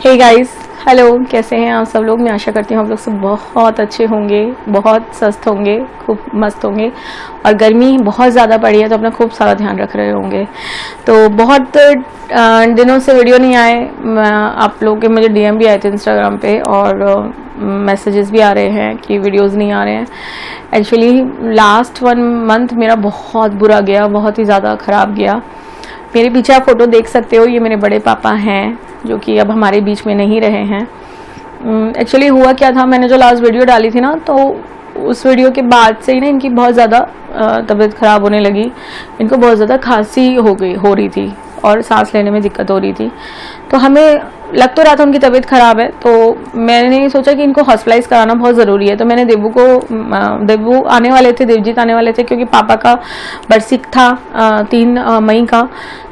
Hey guys, hello, कैसे हैं आप सब लोग। मैं आशा करती हूँ आप लोग सब बहुत अच्छे होंगे, बहुत स्वस्थ होंगे, खूब मस्त होंगे। और गर्मी बहुत ज़्यादा पड़ी है तो अपना खूब सारा ध्यान रख रहे होंगे। तो बहुत दिनों से वीडियो नहीं आए। आप लोगों के मुझे डीएम भी आए थे इंस्टाग्राम पे और मैसेजेस भी आ रहे हैं कि वीडियोस नहीं आ रहे हैं। एक्चुअली लास्ट 1 मंथ मेरा बहुत बुरा गया, बहुत ही ज़्यादा ख़राब गया। मेरे पीछे आप फोटो देख सकते हो, ये मेरे बड़े पापा हैं जो कि अब हमारे बीच में नहीं रहे हैं। एक्चुअली हुआ क्या था, मैंने जो लास्ट वीडियो डाली थी ना, तो उस वीडियो के बाद से ही ना इनकी बहुत ज़्यादा तबीयत ख़राब होने लगी। इनको बहुत ज़्यादा खांसी हो रही थी और सांस लेने में दिक्कत हो रही थी। तो हमें लग तो रहा था उनकी तबीयत ख़राब है, तो मैंने सोचा कि इनको हॉस्पिटलाइज कराना बहुत ज़रूरी है। तो मैंने देवू आने वाले थे, देवजीत आने वाले थे, क्योंकि पापा का बरसिक था 3 मई का।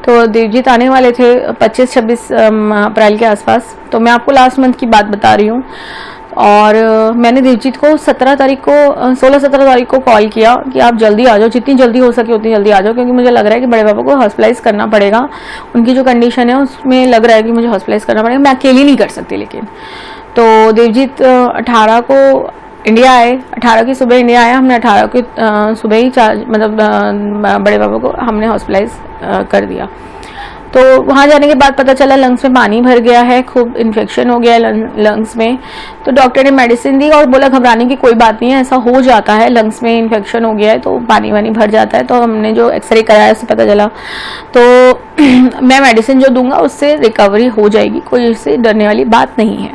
तो देवजीत आने वाले थे 25-26 अप्रैल के आसपास। तो मैं आपको लास्ट मंथ की बात बता रही हूँ। और मैंने देवजीत को 16-17 तारीख को कॉल किया कि आप जल्दी आ जाओ, जितनी जल्दी हो सके उतनी जल्दी आ जाओ, क्योंकि मुझे लग रहा है कि बड़े पापा को हॉस्पिटलाइज करना पड़ेगा। उनकी जो कंडीशन है उसमें लग रहा है कि मुझे हॉस्पिटलाइज करना पड़ेगा, मैं अकेली नहीं कर सकती। लेकिन तो देवजीत 18 को इंडिया आए, 18 की सुबह इंडिया आया। हमने 18 की सुबह ही बड़े पापा को हमने हॉस्पिटलाइज कर दिया। तो वहाँ जाने के बाद पता चला लंग्स में पानी भर गया है, खूब इन्फेक्शन हो गया है लंग्स में। तो डॉक्टर ने मेडिसिन दी और बोला घबराने की कोई बात नहीं है, ऐसा हो जाता है, लंग्स में इन्फेक्शन हो गया है तो पानी वानी भर जाता है। तो हमने जो एक्सरे कराया उससे पता चला, तो मैं मेडिसिन जो दूंगा उससे रिकवरी हो जाएगी, कोई इससे डरने वाली बात नहीं है।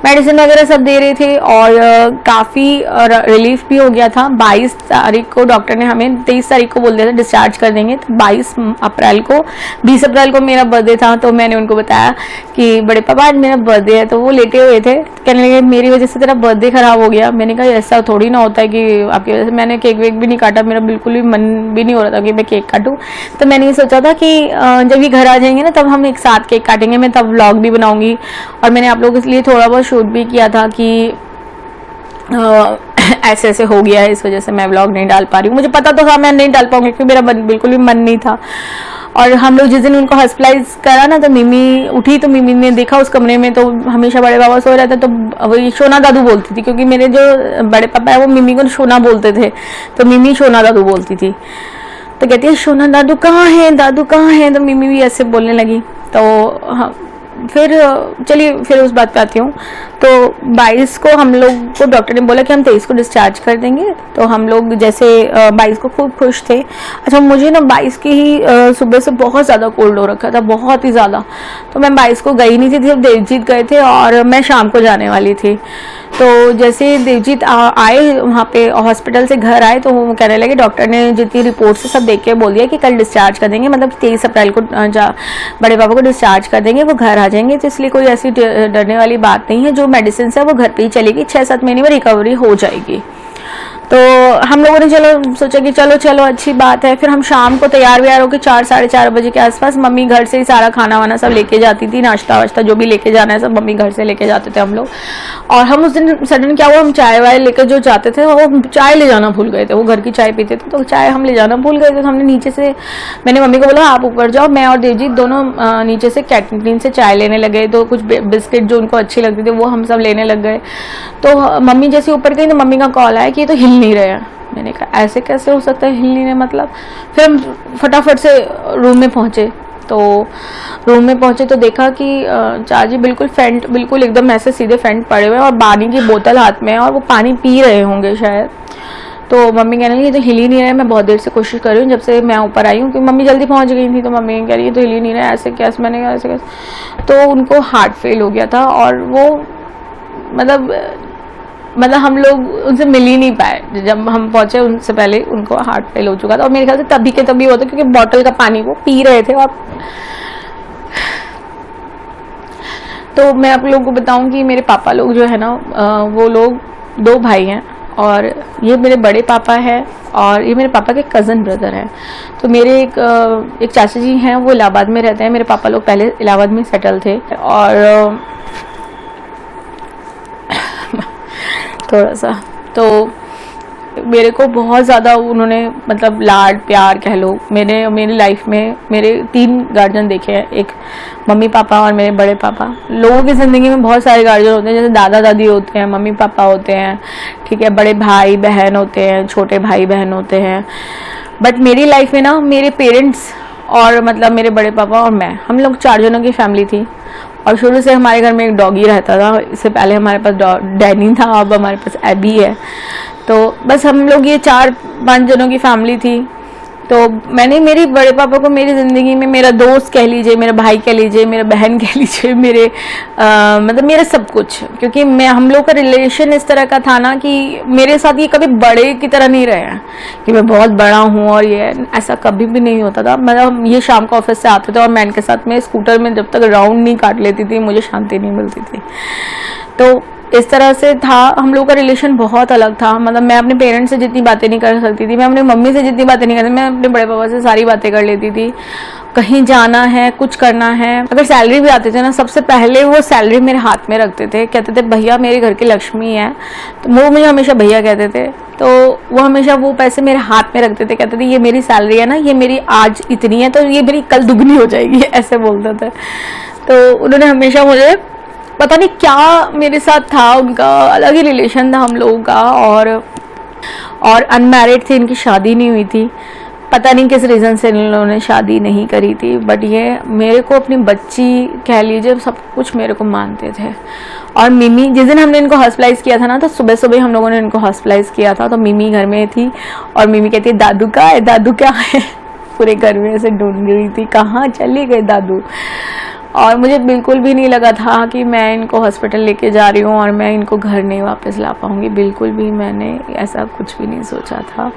मेडिसिन वगैरह सब दे रहे थे और काफ़ी रिलीफ भी हो गया था। 22 तारीख को डॉक्टर ने हमें 23 तारीख को बोल दिया था डिस्चार्ज कर देंगे। तो 20 अप्रैल को मेरा बर्थडे था। तो मैंने उनको बताया कि बड़े पापा आज मेरा बर्थडे है। तो वो लेटे हुए थे, कहने लगे मेरी वजह से तेरा बर्थडे खराब हो गया। मैंने कहा ऐसा थोड़ी ना होता है कि आपकी वजह से। मैंने केक वेक भी नहीं काटा, मेरा बिल्कुल भी मन भी नहीं हो रहा था कि मैं केक काटूं। तो मैंने ये सोचा था कि जब ये घर आ जाएंगे ना तब हम एक साथ केक काटेंगे, मैं तब व्लॉग भी बनाऊंगी। और मैंने आप लोगों के लिए थोड़ा बहुत शूट भी किया था कि ऐसे ऐसे हो गया है, इस वजह से मैं व्लॉग नहीं डाल पा रही हूँ। मुझे पता तो था मैं नहीं डाल पाऊंगी क्योंकि मेरा बिल्कुल भी मन नहीं था। और हम लोग जिस दिन उनको हॉस्पिटलाइज करा ना, तो मिमी उठी तो मिमी ने देखा उस कमरे में, तो हमेशा बड़े बाबा सो रहे थे। तो वही सोना दादू बोलती थी, क्योंकि मेरे जो बड़े पापा है वो मिमी को सोना बोलते थे, तो मिमी सोना दादू बोलती थी। तो कहती है सोना दादू कहाँ है, दादू कहाँ है। तो मिमी भी ऐसे बोलने लगी। तो हाँ, फिर चलिए फिर उस बात पे आती हूँ। तो 22 को हम लोग को डॉक्टर ने बोला कि हम 23 को डिस्चार्ज कर देंगे। तो हम लोग जैसे 22 को खूब खुश थे। अच्छा, मुझे ना 22 की ही सुबह से बहुत ज़्यादा कोल्ड हो रखा था, बहुत ही ज़्यादा। तो मैं 22 को गई नहीं थी, जब देवजीत गए थे और मैं शाम को जाने वाली थी। तो जैसे देवजीत आए वहाँ पे हॉस्पिटल से घर आए, तो वो कहने लगे डॉक्टर ने जितनी रिपोर्ट से सब देख के बोल दिया कि कल डिस्चार्ज कर देंगे, मतलब 23 अप्रैल को बड़े पापा को डिस्चार्ज कर देंगे, वो घर आ जाएंगे। तो इसलिए कोई ऐसी डरने वाली बात नहीं है, जो मेडिसिन है वो घर पे ही चलेगी, 6-7 महीने में रिकवरी हो जाएगी। तो हम लोगों ने चलो सोचा कि चलो अच्छी बात है। फिर हम शाम को तैयार व्यार होकर 4-4:30 बजे के आसपास, मम्मी घर से ही सारा खाना वाना सब लेके जाती थी, नाश्ता वाश्ता जो भी लेके जाना है सब मम्मी घर से लेके जाते थे हम लोग। और हम उस दिन सडन क्या हुआ, हम चाय वाय लेकर जो जाते थे वो चाय ले जाना भूल गए थे। वो घर की चाय पीते थे तो चाय हम ले जाना भूल गए थे। तो हमने नीचे से, मैंने मम्मी को बोला आप ऊपर जाओ, मैं और देवजीत दोनों नीचे से कैंटीन से चाय लेने लगे। तो कुछ बिस्किट जो उनको अच्छी लगती थी वो हम सब लेने लग गए। तो मम्मी जैसे ऊपर गई तो मम्मी का कॉल आया कि ये तो हिल नहीं रहे हैं। मैंने कहा ऐसे कैसे हो सकता है, हिल नहीं रहे मतलब। फिर हम फटाफट से रूम में पहुंचे। तो रूम में पहुंचे तो देखा कि चाची बिल्कुल एकदम ऐसे सीधे फेंट पड़े हुए हैं और पानी की बोतल हाथ में है और वो पानी पी रहे होंगे शायद। तो मम्मी कहने लगी ये तो हिल ही नहीं रहा है, मैं बहुत देर से कोशिश कर रही हूँ जब से मैं ऊपर आई हूँ, क्योंकि मम्मी जल्दी पहुँच गई थी। तो मम्मी कह रही है तो हिल ही नहीं रहा है, ऐसे कैसे। मैंने कहा ऐसे कैसे। तो उनको हार्ट फेल हो गया था और वो मतलब हम लोग उनसे मिल ही नहीं पाए। जब हम पहुंचे उनसे पहले उनको हार्ट फेल हो चुका था और मेरे ख्याल से तभी के तभी हुआ था, क्योंकि बॉटल का पानी वो पी रहे थे। और तो मैं आप लोगों को बताऊं कि मेरे पापा लोग जो है ना, वो लोग 2 भाई हैं और ये मेरे बड़े पापा हैं और ये मेरे पापा के कज़न ब्रदर हैं। तो मेरे एक चाचा जी हैं, वो इलाहाबाद में रहते हैं। मेरे पापा लोग पहले इलाहाबाद में सेटल थे और थोड़ा सा तो मेरे को बहुत ज़्यादा उन्होंने मतलब लाड प्यार कह लो, मेरी लाइफ में मेरे 3 गार्जियन देखे हैं, एक मम्मी पापा और मेरे बड़े पापा। लोगों की ज़िंदगी में बहुत सारे गार्जियन होते हैं, जैसे दादा दादी होते हैं, मम्मी पापा होते हैं, ठीक है, बड़े भाई बहन होते हैं, छोटे भाई बहन होते हैं। बट मेरी लाइफ में ना मेरे पेरेंट्स और मतलब मेरे बड़े पापा और मैं, हम लोग 4 जनों की फैमिली थी। और शुरू से हमारे घर में एक डॉगी रहता था, इससे पहले हमारे पास डैनी था, अब हमारे पास एबी है। तो बस हम लोग ये 4-5 जनों की फैमिली थी। तो मैंने मेरे बड़े पापा को मेरी ज़िंदगी में मेरा दोस्त कह लीजिए, मेरा भाई कह लीजिए, मेरा बहन कह लीजिए, मेरे मतलब मेरा सब कुछ, क्योंकि हम लोग का रिलेशन इस तरह का था ना कि मेरे साथ ये कभी बड़े की तरह नहीं रहे हैं कि मैं बहुत बड़ा हूँ, और ये ऐसा कभी भी नहीं होता था। मतलब ये शाम को ऑफिस से आते थे और मैं इनके साथ में स्कूटर में जब तक राउंड नहीं काट लेती थी मुझे शांति नहीं मिलती थी। तो इस तरह से था, हम लोग का रिलेशन बहुत अलग था। मतलब मैं अपने पेरेंट्स से जितनी बातें नहीं कर सकती थी, मैं अपनी मम्मी से जितनी बातें नहीं करती, मैं अपने बड़े पापा से सारी बातें कर लेती थी। कहीं जाना है, कुछ करना है, अगर सैलरी भी आती थी ना, सबसे पहले वो सैलरी मेरे हाथ में रखते थे, कहते थे भैया मेरे घर की लक्ष्मी है, तो वो मुझे हमेशा भैया कहते थे। तो वो हमेशा वो पैसे मेरे हाथ में रखते थे, कहते थे ये मेरी सैलरी है ना, ये मेरी आज इतनी है तो ये मेरी कल दुगनी हो जाएगी, ऐसे बोलते थे। तो उन्होंने हमेशा मुझे, पता नहीं क्या मेरे साथ था, उनका अलग ही रिलेशन था हम लोगों का। और अनमैरिड थे, इनकी शादी नहीं हुई थी, पता नहीं किस रीज़न से इन लोगों ने शादी नहीं करी थी। बट ये मेरे को अपनी बच्ची कह लीजिए, सब कुछ मेरे को मानते थे। और मिमी, जिस दिन हमने इनको हॉस्पिटलाइज किया था ना, तो सुबह सुबह हम लोगों ने इनको हॉस्पिटलाइज किया था, तो मिमी घर में थी और मिमी कहती है दादू कहाँ है, दादू क्या है। पूरे घर में ऐसे ढूंढ रही थी कहाँ चले गए दादू। और मुझे बिल्कुल भी नहीं लगा था कि मैं इनको हॉस्पिटल लेके जा रही हूँ और मैं इनको घर नहीं वापस ला पाऊँगी, बिल्कुल भी मैंने ऐसा कुछ भी नहीं सोचा था।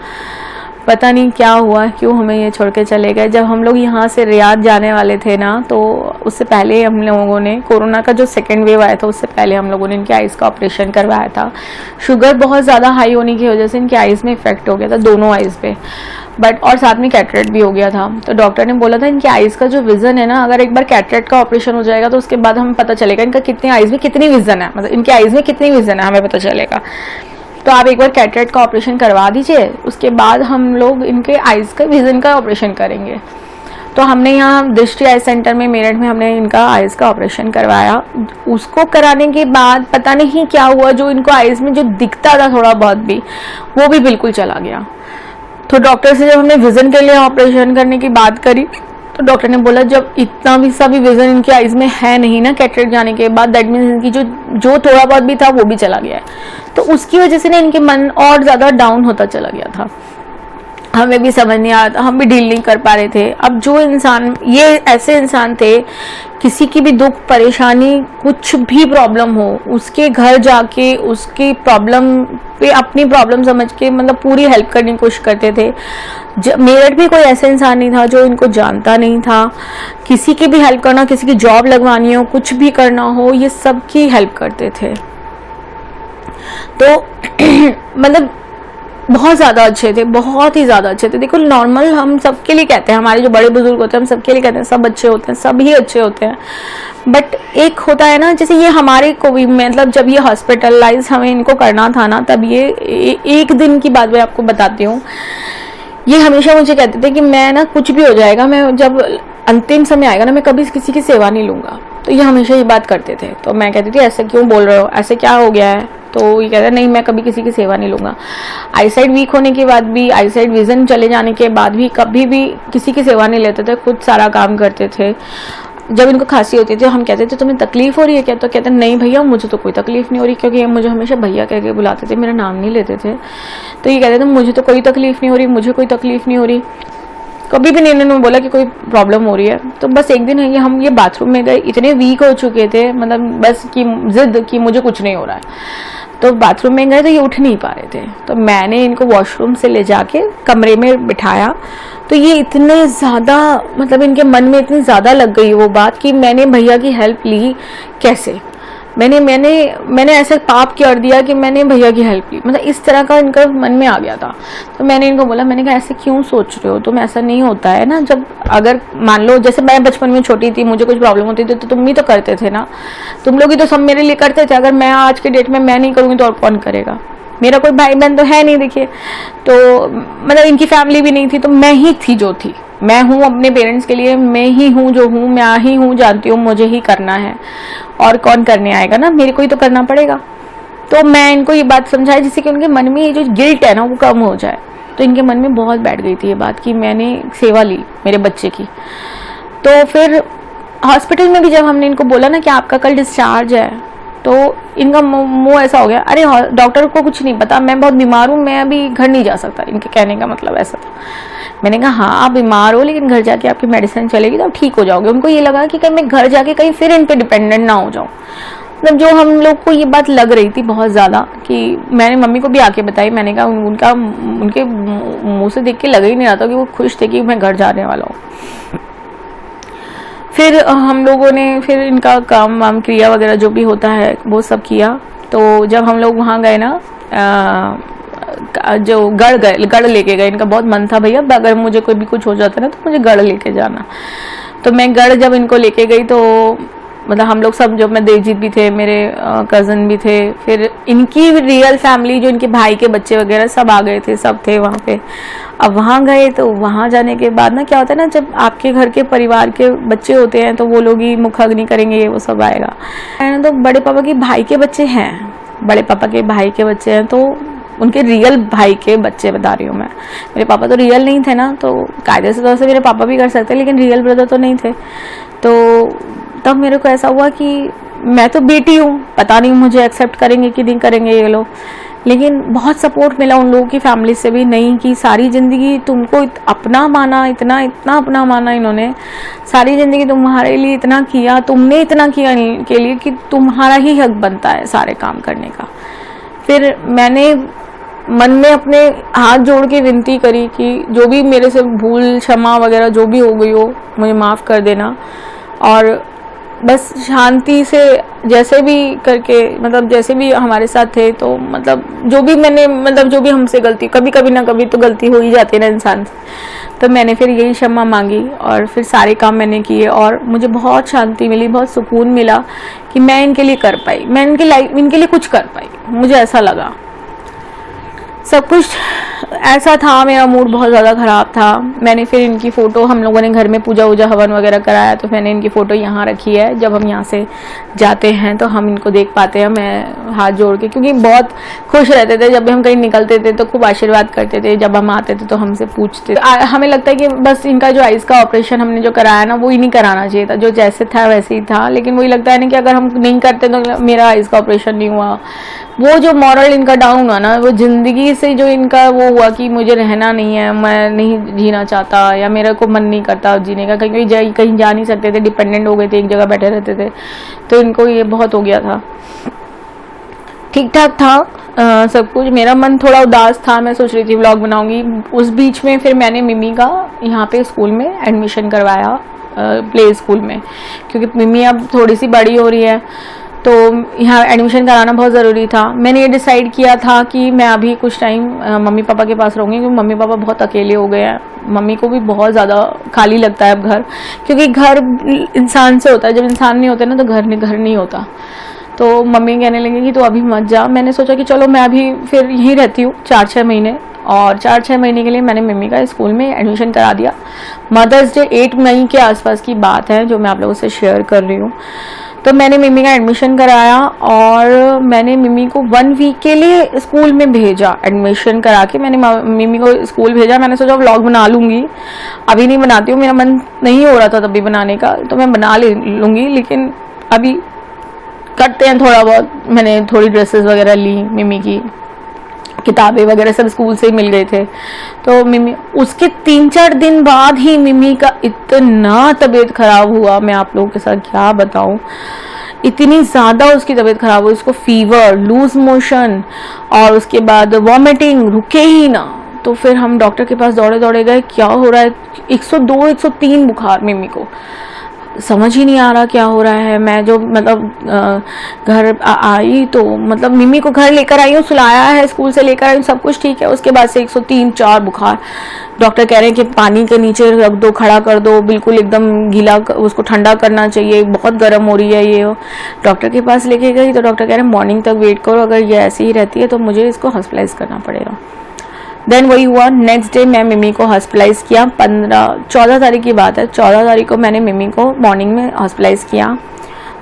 पता नहीं क्या हुआ, क्यों हमें ये छोड़ के चले गए। जब हम लोग यहाँ से रियाद जाने वाले थे ना, तो उससे पहले हम लोगों ने, कोरोना का जो 2nd वेव आया था उससे पहले हम लोगों ने इनकी आइज़ का ऑपरेशन करवाया था। शुगर बहुत ज़्यादा हाई होने की वजह से इनकी आइज़ में इफेक्ट हो गया था, दोनों आइज़ पे, बट और साथ में कैटरेक्ट भी हो गया था। तो डॉक्टर ने बोला था इनकी आइज़ का जो विज़न है ना, अगर एक बार कैटरेक्ट का ऑपरेशन हो जाएगा तो उसके बाद हमें पता चलेगा इनका कितनी आइज़ में कितनी विज़न है, मतलब इनकी आइज़ में कितनी विज़न है हमें पता चलेगा। तो आप एक बार कैटरेक्ट का ऑपरेशन करवा दीजिए, उसके बाद हम लोग इनके आइज़ का विज़न का ऑपरेशन करेंगे। तो हमने यहाँ दृष्टि आई सेंटर में मेरठ में हमने इनका आइज़ का ऑपरेशन करवाया। उसको कराने के बाद पता नहीं क्या हुआ, जो इनको आइज़ में जो दिखता था थोड़ा बहुत भी, वो भी बिल्कुल चला गया। तो डॉक्टर से जब हमने विज़न के लिए ऑपरेशन करने की बात करी, तो डॉक्टर ने बोला जब इतना भी सा भी विज़न इनकी आइज़ में है नहीं ना कैटरेक्ट जाने के बाद, दैट मीन्स इनकी जो थोड़ा बहुत भी था वो भी चला गया है। तो उसकी वजह से ना इनके मन और ज़्यादा डाउन होता चला गया था। हमें भी समझ नहीं आ रहा था, हम भी डील नहीं कर पा रहे थे। अब जो इंसान, ये ऐसे इंसान थे, किसी की भी दुख परेशानी कुछ भी प्रॉब्लम हो, उसके घर जाके उसकी प्रॉब्लम पे अपनी प्रॉब्लम समझ के मतलब पूरी हेल्प करने की कोशिश करते थे। मेरठ में कोई ऐसा इंसान नहीं था जो इनको जानता नहीं था। किसी की भी हेल्प करना, किसी की जॉब लगवानी हो, कुछ भी करना हो, ये सब की हेल्प करते थे। तो मतलब बहुत ज़्यादा अच्छे थे, बहुत ही ज़्यादा अच्छे थे। देखो नॉर्मल हम सबके लिए कहते हैं, हमारे जो बड़े बुजुर्ग होते हैं हम सबके लिए कहते हैं सब अच्छे होते हैं, सब ही अच्छे होते हैं। बट एक होता है ना, जैसे ये हमारे को भी, मतलब जब ये हॉस्पिटलाइज हमें इनको करना था ना, तब ये एक दिन की बात मैं आपको बताती हूँ। ये हमेशा मुझे कहते थे कि मैं ना कुछ भी हो जाएगा, मैं जब अंतिम समय आएगा ना मैं कभी किसी की सेवा नहीं लूँगा। तो ये हमेशा ये बात करते थे। तो मैं कहती थी ऐसे क्यों बोल रहे हो, ऐसे क्या हो गया है? तो ये कहता नहीं मैं कभी किसी की सेवा नहीं लूँगा। आईसाइट वीक होने के बाद भी, आईसाइट विजन चले जाने के बाद भी कभी भी किसी की सेवा नहीं लेते थे, खुद सारा काम करते थे। जब इनको खांसी होती थी हम कहते थे तुम्हें तकलीफ हो रही है क्या? तो कहते नहीं भैया मुझे तो कोई तकलीफ नहीं हो रही, क्योंकि ये मुझे हमेशा भैया कह के बुलाते थे, मेरा नाम नहीं लेते थे। तो ये कहते थे मुझे तो कोई तकलीफ नहीं हो रही, मुझे कोई तकलीफ नहीं हो रही। कभी भी नहीं इन्होंने बोला कि कोई प्रॉब्लम हो रही है। तो बस एक दिन हम ये बाथरूम में गए, इतने वीक हो चुके थे, मतलब बस कि जिद कि मुझे कुछ नहीं हो रहा है। तो बाथरूम में गए तो ये उठ नहीं पा रहे थे। तो मैंने इनको वॉशरूम से ले जाके कमरे में बिठाया। तो ये इतने ज़्यादा, मतलब इनके मन में इतनी ज़्यादा लग गई वो बात कि मैंने भैया की हेल्प ली कैसे, मैंने ऐसे पाप कर दिया कि मैंने भैया की हेल्प ली, मतलब इस तरह का इनका मन में आ गया था। तो मैंने इनको बोला, मैंने कहा ऐसे क्यों सोच रहे हो तुम, ऐसा नहीं होता है ना। जब अगर मान लो जैसे मैं बचपन में छोटी थी, मुझे कुछ प्रॉब्लम होती थी तो तुम ही तो करते थे ना, तुम लोग ही तो सब मेरे लिए करते थे। अगर मैं आज के डेट में मैं नहीं करूँगी तो और कौन करेगा? मेरा कोई भाई बहन तो है नहीं देखिए, तो मतलब इनकी फैमिली भी नहीं थी, तो मैं ही थी जो थी। मैं हूँ अपने पेरेंट्स के लिए, मैं ही हूँ जो हूँ, मैं ही हूँ, जानती हूँ मुझे ही करना है, और कौन करने आएगा ना, मेरे को ही तो करना पड़ेगा। तो मैं इनको ये बात समझाई जिससे कि उनके मन में ये जो गिल्ट है ना वो कम हो जाए। तो इनके मन में बहुत बैठ गई थी ये बात कि मैंने सेवा ली मेरे बच्चे की। तो फिर हॉस्पिटल में भी जब हमने इनको बोला ना कि आपका कल डिस्चार्ज है, तो इनका मुंह ऐसा हो गया, अरे डॉक्टर को कुछ नहीं पता, मैं बहुत बीमार हूँ, मैं अभी घर नहीं जा सकता। इनके कहने का मतलब ऐसा था। मैंने कहा हाँ आप बीमार हो, लेकिन घर जाके आपकी मेडिसिन चलेगी तो आप ठीक हो जाओगे। उनको ये लगा कि कहीं मैं घर जाके कहीं फिर इन पे डिपेंडेंट ना हो जाऊँ। मतलब जो हम लोग को ये बात लग रही थी बहुत ज़्यादा, कि मैंने मम्मी को भी आके बताई। मैंने कहा उनके मुंह से देख के लग ही नहीं रहा था कि वो खुश थे कि मैं घर जाने वाला हूँ। फिर हम लोगों ने फिर इनका काम वाम क्रिया वगैरह जो भी होता है वो सब किया। तो जब हम लोग वहाँ गए ना, जो गढ़ लेके गए, इनका बहुत मन था भैया अगर मुझे कोई भी कुछ हो जाता ना तो मुझे गढ़ लेके जाना। तो मैं गढ़ जब इनको लेके गई तो मतलब हम लोग सब, जो मैं देवजीत भी थे, मेरे कज़न भी थे, फिर इनकी रियल फैमिली जो इनके भाई के बच्चे वगैरह सब आ गए थे, सब थे वहाँ पे। अब वहाँ गए तो वहाँ जाने के बाद ना क्या होता है ना, जब आपके घर के परिवार के बच्चे होते हैं तो वो लोग ही मुखाग्नि करेंगे, वो सब आएगा। तो बड़े पापा के भाई के बच्चे हैं, बड़े पापा के भाई के बच्चे हैं, तो उनके रियल भाई के बच्चे बता रही हूँ मैं। मेरे पापा तो रियल नहीं थे ना, तो कायदे से तो ऐसे मेरे पापा भी कर सकते, लेकिन रियल ब्रदर तो नहीं थे। तो तब मेरे को ऐसा हुआ कि मैं तो बेटी हूँ, पता नहीं मुझे एक्सेप्ट करेंगे कि नहीं करेंगे ये लोग। लेकिन बहुत सपोर्ट मिला उन लोगों की फैमिली से भी, नहीं कि सारी ज़िंदगी तुमको अपना माना, इतना इतना अपना माना इन्होंने, सारी ज़िंदगी तुम्हारे लिए इतना किया, तुमने इतना किया के लिए कि तुम्हारा ही हक बनता है सारे काम करने का। फिर मैंने मन में अपने हाथ जोड़ के विनती करी कि जो भी मेरे से भूल क्षमा वगैरह जो भी हो गई हो मुझे माफ़ कर देना, और बस शांति से जैसे भी करके, मतलब जैसे भी हमारे साथ थे, तो मतलब जो भी मैंने, मतलब जो भी हमसे गलती, कभी कभी ना कभी तो गलती हो ही जाती है ना इंसान से, तो मैंने फिर यही क्षमा मांगी और फिर सारे काम मैंने किए, और मुझे बहुत शांति मिली, बहुत सुकून मिला कि मैं इनके लिए कर पाई, मैं इनके लिए कुछ कर पाई। मुझे ऐसा लगा, सब कुछ ऐसा था, मेरा मूड बहुत ज़्यादा ख़राब था। मैंने फिर इनकी फ़ोटो, हम लोगों ने घर में पूजा वूजा हवन वगैरह कराया, तो मैंने इनकी फ़ोटो यहाँ रखी है। जब हम यहाँ से जाते हैं तो हम इनको देख पाते हैं, मैं हाथ जोड़ के, क्योंकि बहुत खुश रहते थे जब भी हम कहीं निकलते थे, तो खूब आशीर्वाद करते थे। जब हम आते थे तो हमसे पूछते, हमें लगता है कि बस इनका जो आइज़ का ऑपरेशन हमने जो कराया ना, वो ही नहीं कराना चाहिए था, जो जैसे था वैसे ही था। लेकिन वही लगता है ना कि अगर हम नहीं करते तो मेरा आइज़ का ऑपरेशन नहीं हुआ। वो जो मॉरल इनका डाउन हुआ ना, वो ज़िंदगी से जो इनका वो हुआ कि मुझे रहना नहीं है, मैं नहीं जीना चाहता, या मेरे को मन नहीं करता जीने का, कहीं जा नहीं सकते थे, डिपेंडेंट हो गए थे, एक जगह बैठे रहते थे, तो इनको ये बहुत हो गया था। ठीक ठाक था सब कुछ, मेरा मन थोड़ा उदास था, मैं सोच रही थी व्लॉग बनाऊंगी। उस बीच में फिर मैंने मिमी का यहाँ पे स्कूल में एडमिशन करवाया, प्ले स्कूल में, क्योंकि मिमी अब थोड़ी सी बड़ी हो रही है, तो यहाँ एडमिशन कराना बहुत ज़रूरी था। मैंने ये डिसाइड किया था कि मैं अभी कुछ टाइम मम्मी पापा के पास रहूँगी, क्योंकि मम्मी पापा बहुत अकेले हो गए हैं, मम्मी को भी बहुत ज़्यादा खाली लगता है अब घर, क्योंकि घर इंसान से होता है, जब इंसान नहीं होता ना तो घर नहीं होता। तो मम्मी कहने लगी कि तो अभी मत जा। मैंने सोचा कि चलो मैं अभी फिर यहीं रहती हूँ 4-6 महीने, और 4-6 महीने के लिए मैंने मम्मी का स्कूल में एडमिशन करा दिया। मदर्स डे 8 मई के आसपास की बात है जो मैं आप लोगों से शेयर कर रही हूँ। तो मैंने मिमी का एडमिशन कराया और मैंने मिमी को 1 वीक के लिए स्कूल में भेजा, एडमिशन करा के मैंने मिमी को स्कूल भेजा। मैंने सोचा व्लॉग बना लूँगी, अभी नहीं बनाती हूँ, मेरा मन नहीं हो रहा था तभी बनाने का, तो मैं बना लूँगी, लेकिन अभी करते हैं थोड़ा बहुत। मैंने थोड़ी ड्रेसेस वगैरह ली, मिमी की किताबें वगैरह सब स्कूल से ही मिल गए थे। तो मिमी, उसके 3-4 दिन बाद ही मिमी का इतना तबीयत खराब हुआ, मैं आप लोगों के साथ क्या बताऊं, इतनी ज़्यादा उसकी तबीयत खराब हुई, उसको फीवर, लूज मोशन और उसके बाद वॉमिटिंग रुके ही ना। तो फिर हम डॉक्टर के पास दौड़े गए, क्या हो रहा है, 102-103 बुखार मिमी को, समझ ही नहीं आ रहा क्या हो रहा है। मैं जो मतलब घर आई तो मतलब मिमी को घर लेकर आई हूँ, सुलाया है, स्कूल से लेकर आई हूँ, सब कुछ ठीक है। उसके बाद से 103-4 बुखार। डॉक्टर कह रहे हैं कि पानी के नीचे रख दो, खड़ा कर दो, बिल्कुल एकदम गीला, उसको ठंडा करना चाहिए, बहुत गर्म हो रही है ये। डॉक्टर के पास लेके गई तो डॉक्टर कह रहे हैं मॉर्निंग तक वेट करो, अगर ये ऐसी ही रहती है तो मुझे इसको हॉस्पिटलाइज करना पड़ेगा। देन वही हुआ, नेक्स्ट डे मैं मिमी को हॉस्पिटलाइज किया। 14 तारीख की बात है, 14 तारीख को मैंने मिमी को मॉर्निंग में हॉस्पिटलाइज किया।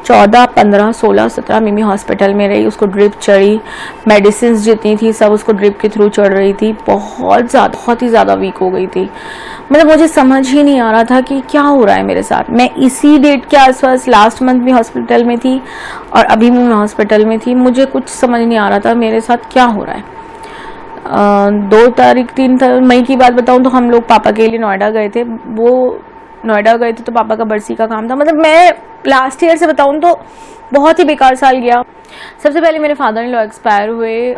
14, 15, 16, 17 मिमी हॉस्पिटल में रही, उसको ड्रिप चढ़ी, मेडिसिन जितनी थी सब उसको ड्रिप के थ्रू चढ़ रही थी। बहुत ही ज़्यादा वीक हो गई थी। मतलब मुझे समझ ही नहीं आ रहा था कि क्या हो रहा है मेरे साथ। मैं इसी डेट के आसपास लास्ट मंथ भी हॉस्पिटल में थी और अभी भी मैं हॉस्पिटल में थी। मुझे कुछ समझ नहीं आ रहा था मेरे साथ क्या हो रहा है। 2 तारीख 3 मई की बात बताऊं तो हम लोग पापा के लिए नोएडा गए थे। वो नोएडा गए थे तो पापा का बरसी का काम था। मतलब मैं लास्ट ईयर से बताऊं तो बहुत ही बेकार साल गया। सबसे पहले मेरे फादर इन लॉ एक्सपायर हुए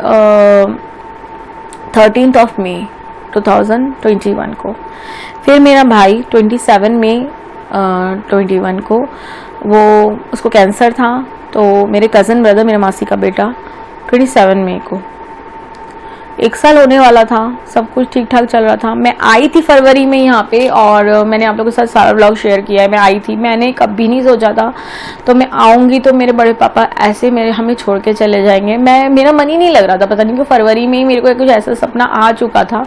13 मई 2021 को। फिर मेरा भाई 27 मई 21 को, वो उसको कैंसर था। तो मेरे कज़न ब्रदर, मेरे मासी का बेटा, 27 मई को। 1 साल होने वाला था, सब कुछ ठीक ठाक चल रहा था। मैं आई थी फरवरी में यहाँ पे और मैंने आप लोगों के साथ सारा व्लॉग शेयर किया है। मैं आई थी, मैंने कभी नहीं सोचा था तो मैं आऊँगी तो मेरे बड़े पापा ऐसे हमें छोड़ के चले जाएंगे। मेरा मन ही नहीं लग रहा था, पता नहीं क्यों। फरवरी में ही मेरे को कुछ ऐसा सपना आ चुका था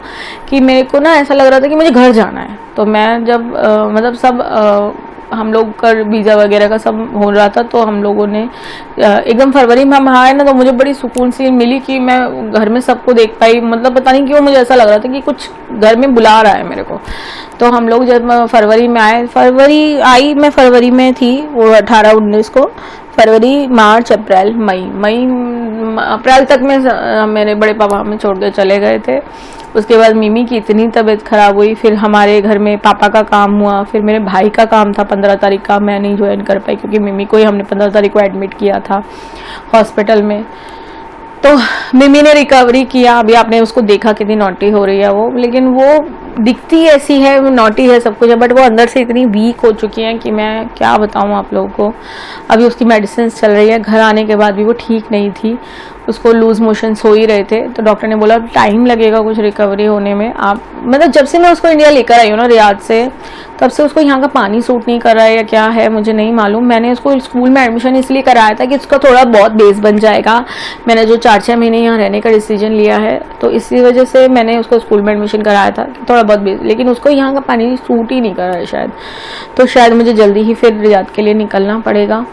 कि मेरे को ना ऐसा लग रहा था कि मुझे घर जाना है। तो मैं जब मतलब सब हम लोग का वीज़ा वगैरह का सब हो रहा था तो हम लोगों ने एकदम फरवरी में हम आए ना, तो मुझे बड़ी सुकून सी मिली कि मैं घर में सबको देख पाई। मतलब पता नहीं क्यों मुझे ऐसा लग रहा था कि कुछ घर में बुला रहा है मेरे को। तो हम लोग जब फरवरी में आए, मैं फरवरी में थी, वो 18-19 को, फरवरी, मार्च, अप्रैल, मई अप्रैल तक में मेरे बड़े पापा हमें छोड़ के चले गए थे। उसके बाद मिमी की इतनी तबीयत ख़राब हुई, फिर हमारे घर में पापा का काम हुआ, फिर मेरे भाई का काम था 15 तारीख का, मैं नहीं ज्वाइन कर पाई क्योंकि मिमी को ही हमने 15 तारीख को एडमिट किया था हॉस्पिटल में। तो मिमी ने रिकवरी किया। अभी आपने उसको देखा कितनी नॉटी हो रही है वो, लेकिन वो दिखती ऐसी है, वो नॉटी है, सब कुछ है, बट वो अंदर से इतनी वीक हो चुकी है कि मैं क्या बताऊँ आप लोगों को। अभी उसकी मेडिसिन चल रही है। घर आने के बाद भी वो ठीक नहीं थी, उसको लूज मोशंस हो ही रहे थे। तो डॉक्टर ने बोला टाइम लगेगा कुछ रिकवरी होने में। आप मतलब जब से मैं उसको इंडिया लेकर आई हूँ ना रियाद से, तब से उसको यहाँ का पानी सूट नहीं कर रहा है या क्या है मुझे नहीं मालूम। मैंने उसको स्कूल में एडमिशन इसलिए कराया था कि उसका थोड़ा बहुत बेस बन जाएगा। मैंने जो 4-6 महीने यहाँ रहने का डिसीजन लिया है तो इसी वजह से मैंने उसको स्कूल में एडमिशन कराया था कि थोड़ा बहुत बेस, लेकिन उसको यहाँ का पानी सूट ही नहीं कर रहा है शायद। तो शायद मुझे जल्दी ही फिर रियाद के लिए निकलना पड़ेगा।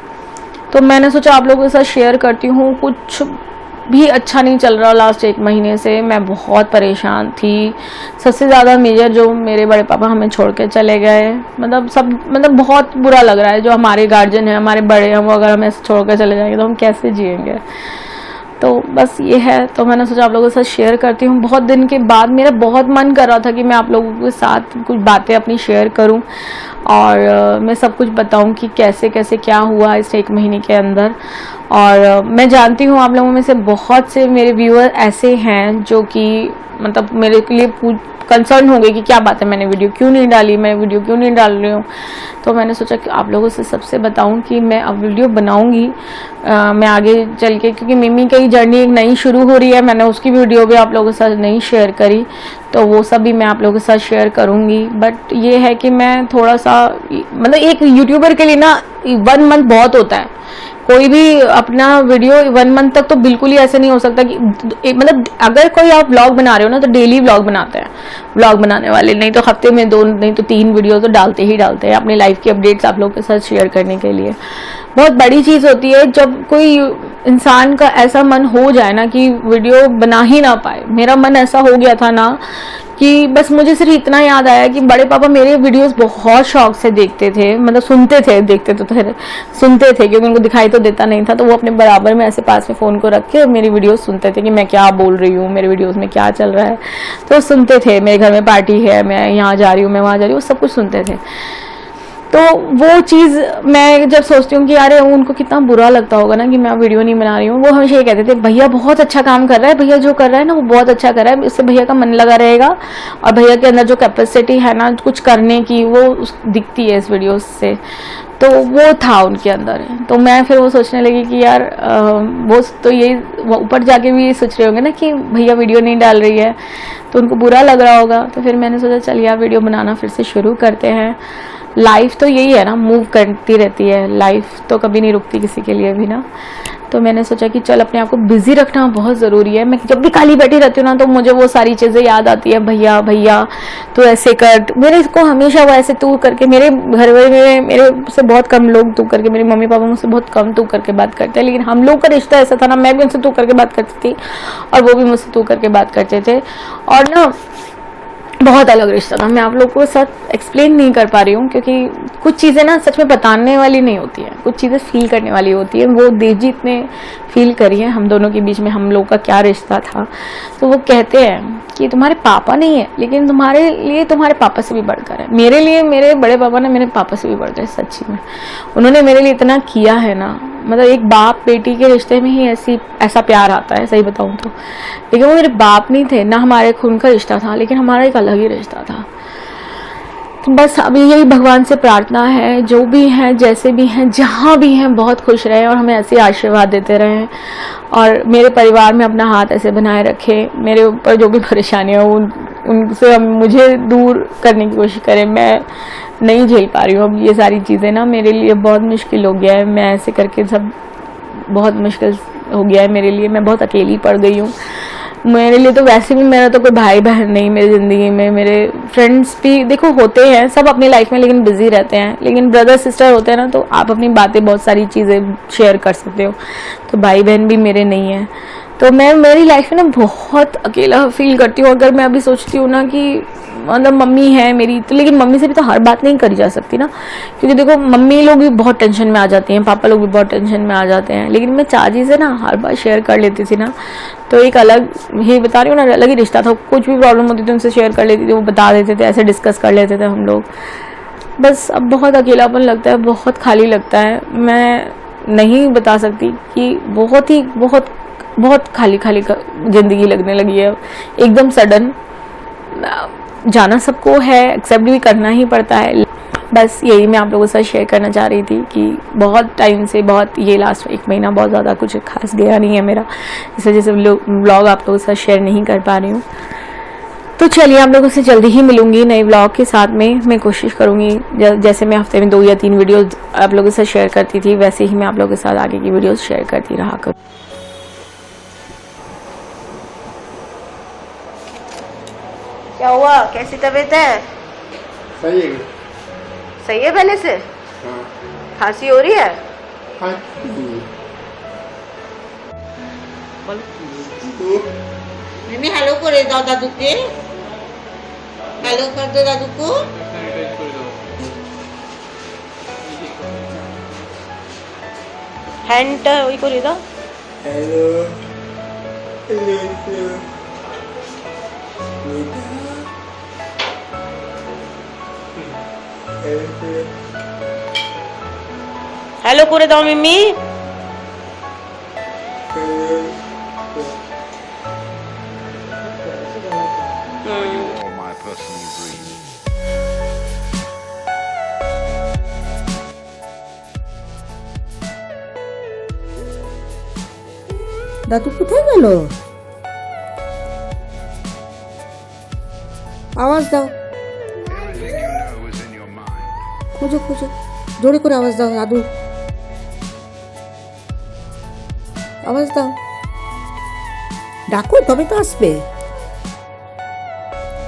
तो मैंने सोचा आप लोगों के साथ शेयर करती हूँ। कुछ भी अच्छा नहीं चल रहा लास्ट 1 महीने से, मैं बहुत परेशान थी। सबसे ज़्यादा मेजर जो मेरे बड़े पापा हमें छोड़ के चले गए, मतलब बहुत बुरा लग रहा है। जो हमारे गार्जियन हैं, हमारे बड़े हैं, वो अगर हमें छोड़ कर चले जाएंगे तो हम कैसे जिएंगे। तो बस ये है। तो मैंने सोचा आप लोगों के साथ शेयर करती हूँ। बहुत दिन के बाद मेरा बहुत मन कर रहा था कि मैं आप लोगों के साथ कुछ बातें अपनी शेयर करूँ और मैं सब कुछ बताऊं कि कैसे कैसे क्या हुआ इस 1 महीने के अंदर। और मैं जानती हूँ आप लोगों में से बहुत से मेरे व्यूअर ऐसे हैं जो कि मतलब मेरे के लिए कंसर्न हो गए कि क्या बात है, मैंने वीडियो क्यों नहीं डाली, मैं वीडियो क्यों नहीं डाल रही हूँ। तो मैंने सोचा कि आप लोगों से सबसे बताऊं कि मैं अब वीडियो बनाऊंगी मैं आगे चल के, क्योंकि मिमी की जर्नी एक नई शुरू हो रही है। मैंने उसकी वीडियो भी आप लोगों के साथ नहीं शेयर करी, तो वो सब भी मैं आप लोगों के साथ शेयर करूंगी। बट ये है कि मैं थोड़ा सा मतलब एक यूट्यूबर के लिए ना 1 मंथ बहुत होता है। कोई भी अपना वीडियो 1 मंथ तक तो बिल्कुल ही ऐसे नहीं हो सकता कि मतलब अगर कोई आप व्लॉग बना रहे हो ना तो डेली व्लॉग बनाते हैं व्लॉग बनाने वाले, नहीं तो हफ्ते में 2 नहीं तो 3 वीडियो तो डालते ही डालते हैं अपनी लाइफ की अपडेट्स आप लोगों के साथ शेयर करने के लिए। बहुत बड़ी चीज़ होती है जब कोई इंसान का ऐसा मन हो जाए ना कि वीडियो बना ही ना पाए। मेरा मन ऐसा हो गया था ना कि बस मुझे सिर्फ इतना याद आया कि बड़े पापा मेरे वीडियोस बहुत शौक से देखते थे, मतलब सुनते थे क्योंकि उनको दिखाई तो देता नहीं था, तो वो अपने बराबर में ऐसे पास में फ़ोन को रख के मेरी वीडियोस सुनते थे कि मैं क्या बोल रही हूँ, मेरे वीडियोस में क्या चल रहा है। तो सुनते थे, मेरे घर में पार्टी है, मैं यहाँ जा रही हूँ, मैं वहाँ जा रही हूँ, सब कुछ सुनते थे। तो वो चीज़ मैं जब सोचती हूँ कि यार उनको कितना बुरा लगता होगा ना कि मैं वीडियो नहीं बना रही हूँ। वो हमेशा ये कहते थे भैया बहुत अच्छा काम कर रहा है, भैया जो कर रहा है ना वो बहुत अच्छा कर रहा है, इससे भैया का मन लगा रहेगा और भैया के अंदर जो कैपेसिटी है ना कुछ करने की वो दिखती है इस वीडियो से। तो वो था उनके अंदर। तो मैं फिर वो सोचने लगी कि यार वो तो ये ऊपर जाके भी ये सोच रहे होंगे ना कि भैया वीडियो नहीं डाल रही है, तो उनको बुरा लग रहा होगा। तो फिर मैंने सोचा चल यार वीडियो बनाना फिर से शुरू करते हैं। लाइफ तो यही है ना, मूव करती रहती है, लाइफ तो कभी नहीं रुकती किसी के लिए भी ना। तो मैंने सोचा कि चल अपने आप को बिजी रखना बहुत ज़रूरी है। मैं जब भी खाली बैठी रहती हूँ ना तो मुझे वो सारी चीज़ें याद आती है, भैया भैया तू ऐसे कर, मेरे को हमेशा वो ऐसे तू करके, मेरे घर में मेरे से बहुत कम लोग तू करके, मेरे मम्मी पापा मुझसे बहुत कम तू करके बात करते हैं, लेकिन हम लोग का रिश्ता ऐसा था ना, मैं भी उनसे तू करके बात करती थी और वो भी मुझसे तू करके बात करते थे, और ना बहुत अलग रिश्ता था। मैं आप लोगों को साथ एक्सप्लेन नहीं कर पा रही हूँ क्योंकि कुछ चीज़ें ना सच में बताने वाली नहीं होती हैं, कुछ चीज़ें फील करने वाली होती है। वो देवजीत ने फील करी है हम दोनों के बीच में हम लोग का क्या रिश्ता था। तो वो कहते हैं कि तुम्हारे पापा नहीं है लेकिन तुम्हारे लिए तुम्हारे पापा से भी बढ़कर है। मेरे लिए मेरे बड़े पापा ने मेरे पापा से भी बढ़कर, सच्ची में उन्होंने मेरे लिए इतना किया है ना, मतलब एक बाप बेटी के रिश्ते में ही ऐसा प्यार आता है, सही बताऊं तो। लेकिन वो मेरे बाप नहीं थे ना, हमारे खून का रिश्ता था, लेकिन हमारा एक अलग ही रिश्ता था। तो बस अभी यही भगवान से प्रार्थना है, जो भी हैं जैसे भी हैं जहाँ भी हैं बहुत खुश रहें और हमें ऐसे आशीर्वाद देते रहें, और मेरे परिवार में अपना हाथ ऐसे बनाए रखें। मेरे ऊपर जो भी परेशानियाँ हो उनसे मुझे दूर करने की कोशिश करें। मैं नहीं झेल पा रही हूँ अब ये सारी चीज़ें ना, मेरे लिए बहुत मुश्किल हो गया है। मैं ऐसे करके सब बहुत मुश्किल हो गया है मेरे लिए, मैं बहुत अकेली पड़ गई हूँ। मेरे लिए तो वैसे भी मेरा तो कोई भाई बहन नहीं मेरी ज़िंदगी में। मेरे फ्रेंड्स भी देखो होते हैं सब अपनी लाइफ में, लेकिन बिजी रहते हैं, लेकिन ब्रदर सिस्टर होते हैं ना तो आप अपनी बातें बहुत सारी चीज़ें शेयर कर सकते हो। तो भाई बहन भी मेरे नहीं हैं, तो मैं मेरी लाइफ में ना बहुत अकेला फील करती हूँ। अगर मैं अभी सोचती हूँ ना कि मतलब मम्मी है मेरी तो, लेकिन मम्मी से भी तो हर बात नहीं करी जा सकती ना, क्योंकि देखो मम्मी लोग भी बहुत टेंशन में आ जाती हैं, पापा लोग भी बहुत टेंशन में आ जाते हैं। लेकिन मैं चाची से ना हर बात शेयर कर लेती थी ना, तो एक अलग ही बता रही हूँ ना, अलग ही रिश्ता था। कुछ भी प्रॉब्लम होती थी उनसे शेयर कर लेती थी, वो बता देते थे, ऐसे डिस्कस कर लेते थे हम लोग। बस अब बहुत अकेलापन लगता है, बहुत खाली लगता है। मैं नहीं बता सकती कि बहुत खाली खाली ज़िंदगी लगने लगी है एकदम सडन। जाना सबको है, एक्सेप्ट भी करना ही पड़ता है। बस यही मैं आप लोगों के साथ शेयर करना चाह रही थी कि बहुत टाइम से, बहुत ये लास्ट 1 महीना बहुत ज़्यादा कुछ खास गया नहीं है मेरा, इस वजह से व्लॉग आप लोगों के साथ शेयर नहीं कर पा रही हूँ। तो चलिए आप लोगों से जल्दी ही मिलूंगी नए व्लॉग के साथ में। मैं कोशिश करूँगी जैसे मैं हफ्ते में 2 या 3 वीडियोज़ आप लोगों के साथ शेयर करती थी, वैसे ही मैं आप लोगों के साथ आगे की वीडियोज़ शेयर करती रहा करूँ। क्या हुआ, कैसी तबीयत है? सही है। सही है पहले से? हाँ। खांसी हो रही है? हाँ। मम्मी हेलो करे दाओ दादू के, हेलो कर दो दादू को। हैंड ওই করে দাও। हेलो হ্যালো করে দাও মিমি। All my personal dreams. দাদু কোথায় গেল? আওয়াজ দাও, Everything you know is in your mind. খোঁজো খোঁজো, জোরে করে আওয়াজ দাও দাদু, আওয়াজ দাও, ডাকো তবে তো আসবে।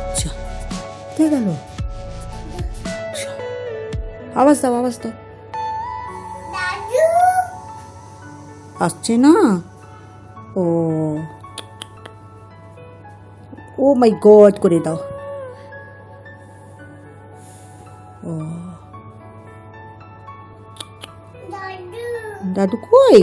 আচ্ছা, কোথায় গেল? আওয়াজ দাও, আওয়াজ দাও। আসছে না? ও ও মাই গড করে দাও। ও দাদু কই?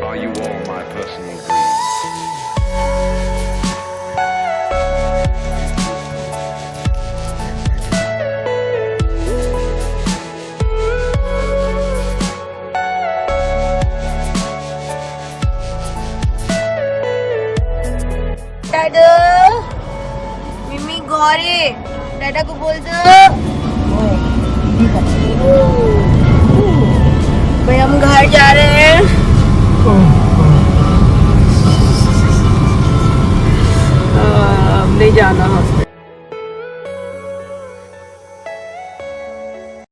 Are you all my personal dreams? बेटा को बोल दो भाई हम घर जा